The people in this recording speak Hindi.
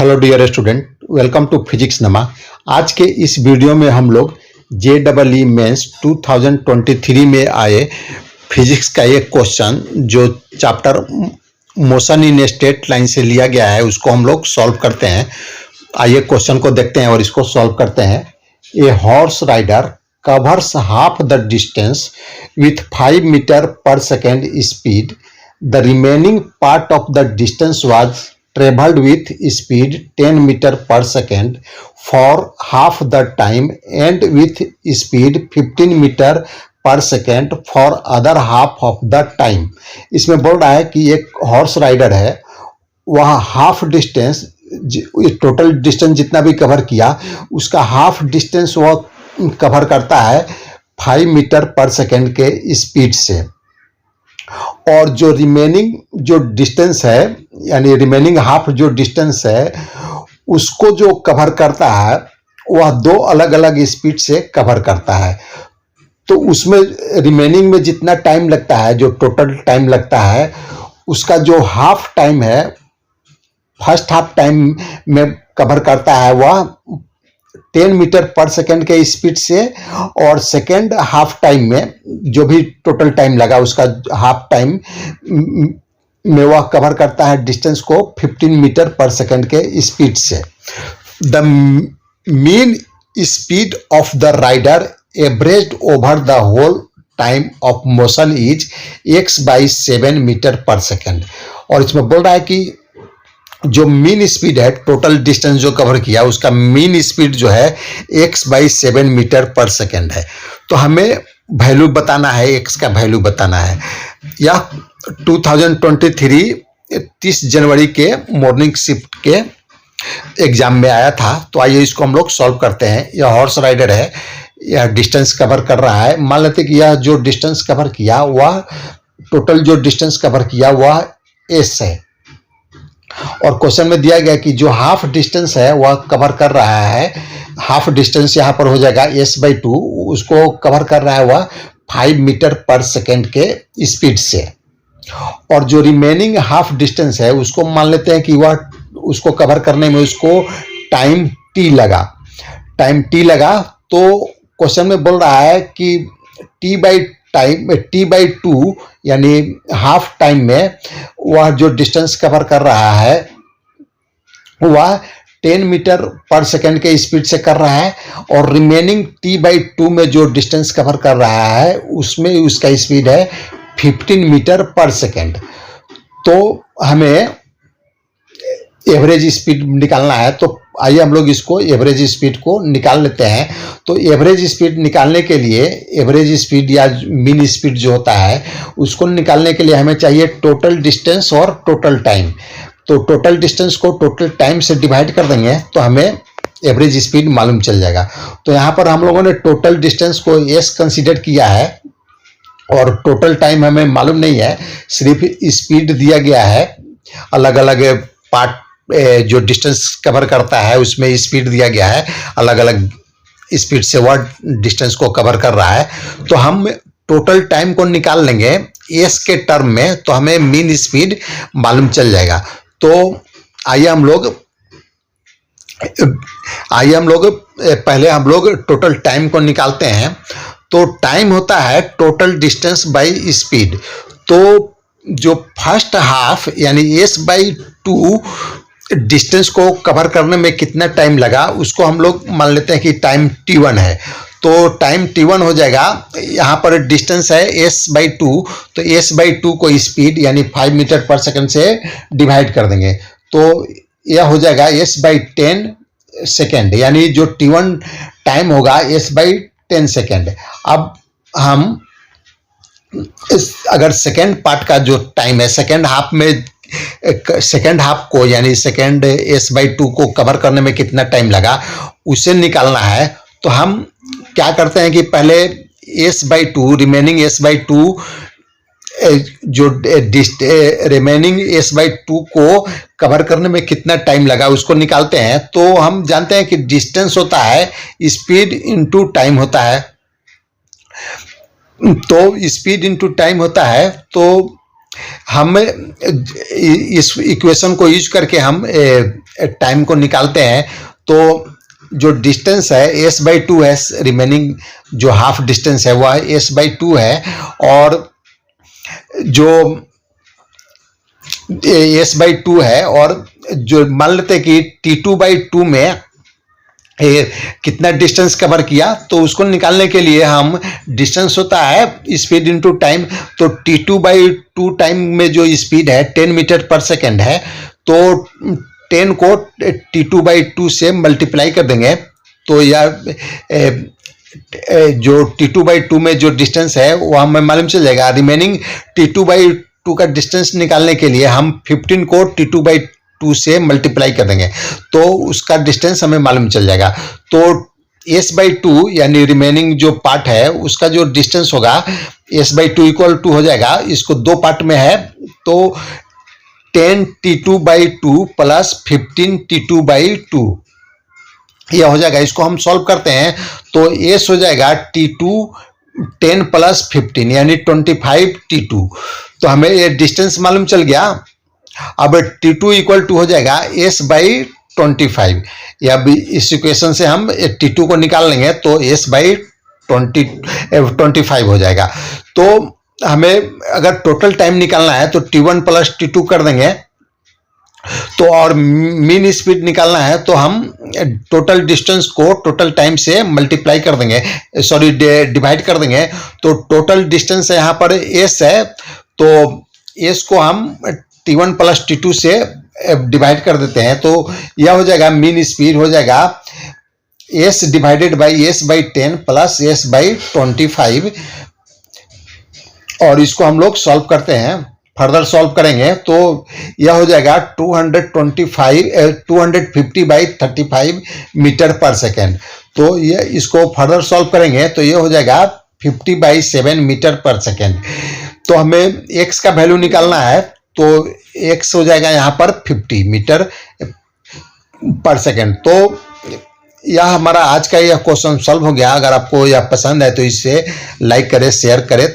Hello dear student, welcome to physics नमा। आज के इस वीडियो में हम लोग JEE मेंस 2023 में आए फिजिक्स का एक क्वेश्चन जो chapter motion in straight line से लिया गया है उसको हम लोग सॉल्व करते हैं। आइए क्वेश्चन को देखते हैं और इसको सॉल्व करते हैं। A horse rider covers half the distance with 5 metre per second speed. The remaining part of the distance was traveled with speed 10 meter per second for half the time and with speed 15 meter per second for other half of the time। इसमें बोल रहा है कि एक हॉर्स राइडर है, वह हाफ डिस्टेंस, टोटल डिस्टेंस जितना भी कवर किया उसका हाफ डिस्टेंस वह कवर करता है 5 मीटर पर सेकेंड के स्पीड से, और जो रिमेनिंग जो डिस्टेंस है यानी रिमेनिंग हाफ जो डिस्टेंस है उसको जो कवर करता है वह दो अलग अलग स्पीड से कवर करता है। तो उसमें रिमेनिंग में जितना टाइम लगता है, जो टोटल टाइम लगता है, उसका जो हाफ टाइम है फर्स्ट हाफ टाइम में कवर करता है वह 10 मीटर पर सेकेंड के स्पीड से, और सेकेंड हाफ टाइम में जो भी टोटल टाइम लगा उसका हाफ टाइम में वह कवर करता है डिस्टेंस को 15 मीटर पर सेकेंड के स्पीड से। The mean speed of the rider averaged over the whole time of motion is x/7 metre per second. और इसमें बोल रहा है कि जो मीन स्पीड है, टोटल डिस्टेंस जो कवर किया उसका मीन स्पीड जो है x/7 मीटर पर सेकेंड है। तो हमें वैल्यू बताना है, x का वैल्यू बताना है। यह 2023 30 जनवरी के मॉर्निंग शिफ्ट के एग्जाम में आया था। तो आइए इसको हम लोग सॉल्व करते हैं। यह हॉर्स राइडर है, यह डिस्टेंस कवर कर रहा है। मान लेते कि यह जो डिस्टेंस कवर किया वह टोटल जो डिस्टेंस कवर किया वह s है, और क्वेश्चन में दिया गया कि जो हाफ डिस्टेंस है वह कवर कर रहा है, हाफ डिस्टेंस यहाँ पर हो जाएगा s/2, उसको कवर कर रहा है वह 5 मीटर पर सेकेंड के स्पीड से, और जो रिमेनिंग हाफ डिस्टेंस है उसको मान लेते हैं कि वह उसको कवर करने में उसको टाइम t लगा। तो क्वेश्चन में बोल रहा है कि t/2 यानी हाफ टाइम में वह जो डिस्टेंस कवर कर रहा है वह 10 मीटर पर सेकेंड के स्पीड से कर रहा है, और रिमेनिंग t/2 में जो डिस्टेंस कवर कर रहा है उसमें उसका स्पीड है 15 मीटर पर सेकेंड। तो हमें एवरेज स्पीड निकालना है। तो आइए हम लोग इसको एवरेज स्पीड को निकाल लेते हैं। तो एवरेज स्पीड निकालने के लिए, एवरेज स्पीड या मीन स्पीड जो होता है उसको निकालने के लिए हमें चाहिए टोटल डिस्टेंस और टोटल टाइम। तो टोटल डिस्टेंस को टोटल टाइम से डिवाइड कर देंगे तो हमें एवरेज स्पीड मालूम चल जाएगा। तो यहाँ पर हम लोगों ने टोटल डिस्टेंस को s कंसिडर किया है और टोटल टाइम हमें मालूम नहीं है, सिर्फ स्पीड दिया गया है। अलग अलग पार्ट जो डिस्टेंस कवर करता है उसमें स्पीड दिया गया है, अलग अलग स्पीड से वह डिस्टेंस को कवर कर रहा है। तो हम टोटल टाइम को निकाल लेंगे s के टर्म में, तो हमें मीन स्पीड मालूम चल जाएगा। तो आइए हम लोग पहले हम लोग टोटल टाइम को निकालते हैं। तो टाइम होता है टोटल डिस्टेंस बाय स्पीड। तो जो फर्स्ट हाफ यानी s/2 डिस्टेंस को कवर करने में कितना टाइम लगा उसको हम लोग मान लेते हैं कि टाइम t1 है। तो टाइम t1 हो जाएगा, यहाँ पर डिस्टेंस है s/2, तो s/2 को स्पीड यानी 5 मीटर पर सेकंड से डिवाइड कर देंगे। तो यह हो जाएगा s/10 सेकेंड, यानी जो t1 टाइम होगा s/10 सेकेंड। अब हम अगर सेकेंड पार्ट का जो टाइम है सेकेंड हाफ में, सेकेंड हाफ को यानी सेकेंड s/2 को कवर करने में कितना टाइम लगा उसे निकालना है। तो हम क्या करते हैं कि पहले s/2 रिमेनिंग s/2 जो रिमेनिंग s/2 को कवर करने में कितना टाइम लगा उसको निकालते हैं। तो हम जानते हैं कि डिस्टेंस होता है स्पीड इनटू टाइम होता है। तो स्पीड इनटू टाइम होता है, तो हम इस इक्वेशन को यूज करके हम टाइम को निकालते हैं। तो जो डिस्टेंस है s/2 है, रिमेनिंग जो हाफ डिस्टेंस है वह s/2 है, और जो s/2 है, और जो मान लेते हैं कि t2/2 में कितना डिस्टेंस कवर किया, तो उसको निकालने के लिए हम डिस्टेंस होता है स्पीड इनटू टाइम। तो t2/2 टाइम में जो स्पीड है 10 मीटर पर सेकेंड है, तो 10 को t2/2 से मल्टीप्लाई कर देंगे, तो यह जो t2/2 में जो डिस्टेंस है वो हमें मालूम चल जाएगा। रिमेनिंग t2/2 का डिस्टेंस निकालने के लिए हम 15 को t2/2 से मल्टीप्लाई कर देंगे, तो उसका डिस्टेंस हमें मालूम चल जाएगा। तो s/2 यानी रिमेनिंग जो पार्ट है उसका जो डिस्टेंस होगा s/2 इक्वल टू हो जाएगा, इसको दो पार्ट में है, तो 10 t2/2 प्लस 15 t2/2 यह हो जाएगा। इसको हम सॉल्व करते हैं तो s हो जाएगा t2 10 प्लस 15 यानी 25 t2। तो हमें ये डिस्टेंस मालूम चल गया। अब t2 इक्वल टू हो जाएगा s/25, या भी इस इक्वेशन से हम t2 को निकाल लेंगे तो s/25 हो जाएगा। तो हमें अगर टोटल टाइम निकालना है तो t1 प्लस t2 कर देंगे, तो और मीन स्पीड निकालना है तो हम टोटल डिस्टेंस को टोटल टाइम से मल्टीप्लाई कर देंगे, सॉरी डिवाइड कर देंगे। तो टोटल डिस्टेंस यहाँ पर s है, तो s को हम t1 प्लस t2 से डिवाइड कर देते हैं, तो यह हो जाएगा मीन स्पीड हो जाएगा s divided by s/10 plus s/25, और इसको हम लोग सॉल्व करते हैं, फर्दर सॉल्व करेंगे तो यह हो जाएगा 250/35 मीटर पर सेकेंड। तो ये इसको फर्दर सॉल्व करेंगे तो ये हो जाएगा 50/7 मीटर पर सेकेंड। तो हमें x का वैल्यू निकालना है, तो x हो जाएगा यहाँ पर 50 मीटर पर सेकेंड। तो यह हमारा आज का यह क्वेश्चन सॉल्व हो गया। अगर आपको यह पसंद है तो इसे लाइक करें, शेयर करें।